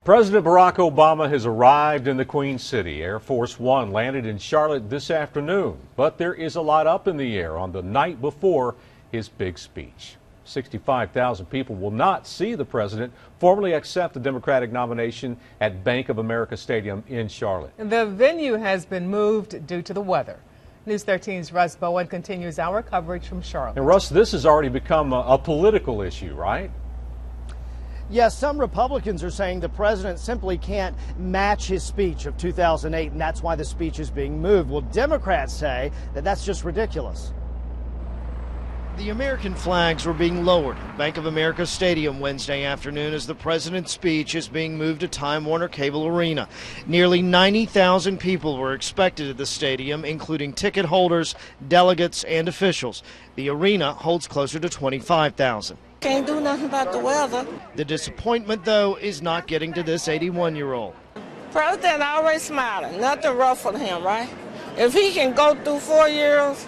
President Barack Obama has arrived in the Queen City. Air Force One landed in Charlotte this afternoon, but there is a lot up in the air on the night before his big speech. 65,000 people will not see the president formally accept the Democratic nomination at Bank of America Stadium in Charlotte. The venue has been moved due to the weather. News 13's Russ Bowen continues our coverage from Charlotte. And Russ, this has already become a political issue, right? Yes, some Republicans are saying the president simply can't match his speech of 2008, and that's why the speech is being moved. Well, Democrats say that that's just ridiculous. The American flags were being lowered at Bank of America Stadium Wednesday afternoon as the president's speech is being moved to Time Warner Cable Arena. Nearly 90,000 people were expected at the stadium, including ticket holders, delegates, and officials. The arena holds closer to 25,000. Can't do nothing about the weather. The disappointment, though, is not getting to this 81-year-old. President always smiling. Nothing ruffled him, right? If he can go through 4 years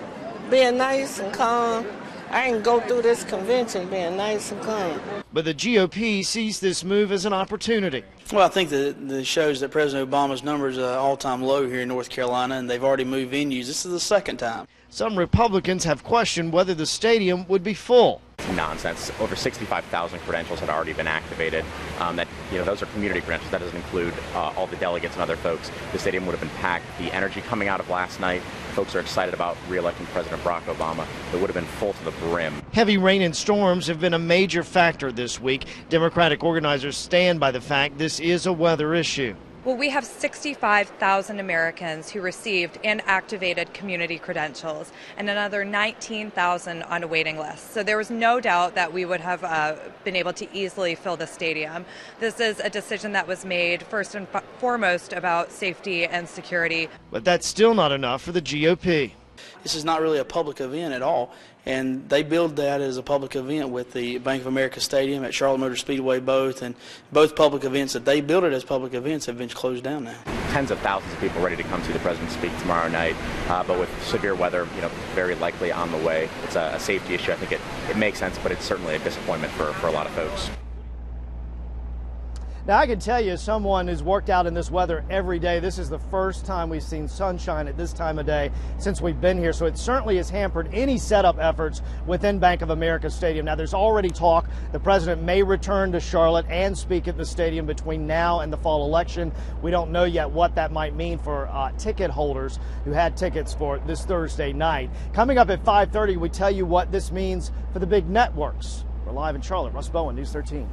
being nice and calm, I can go through this convention being nice and calm. But the GOP sees this move as an opportunity. Well, I think that shows that President Obama's numbers are all-time low here in North Carolina, and they've already moved venues. This is the second time. Some Republicans have questioned whether the stadium would be full. Nonsense. Over 65,000 credentials had already been activated. Those are community credentials. That doesn't include all the delegates and other folks. The stadium would have been packed. The energy coming out of last night, folks are excited about re-electing President Barack Obama. It would have been full to the brim. Heavy rain and storms have been a major factor this week. Democratic organizers stand by the fact this is a weather issue. Well, we have 65,000 Americans who received and activated community credentials and another 19,000 on a waiting list. So there was no doubt that we would have been able to easily fill the stadium. This is a decision that was made first and foremost about safety and security. But that's still not enough for the GOP. This is not really a public event at all, and they billed that as a public event with the Bank of America Stadium at Charlotte Motor Speedway and both public events that they billed it as public events have been closed down now. Tens of thousands of people ready to come see the president speak tomorrow night, but with severe weather, very likely on the way. It's a safety issue. I think it makes sense, but it's certainly a disappointment for a lot of folks. Now, I can tell you, as someone who's worked out in this weather every day, this is the first time we've seen sunshine at this time of day since we've been here. So it certainly has hampered any setup efforts within Bank of America Stadium. Now, there's already talk the president may return to Charlotte and speak at the stadium between now and the fall election. We don't know yet what that might mean for ticket holders who had tickets for this Thursday night. Coming up at 5:30, we tell you what this means for the big networks. We're live in Charlotte. Russ Bowen, News 13.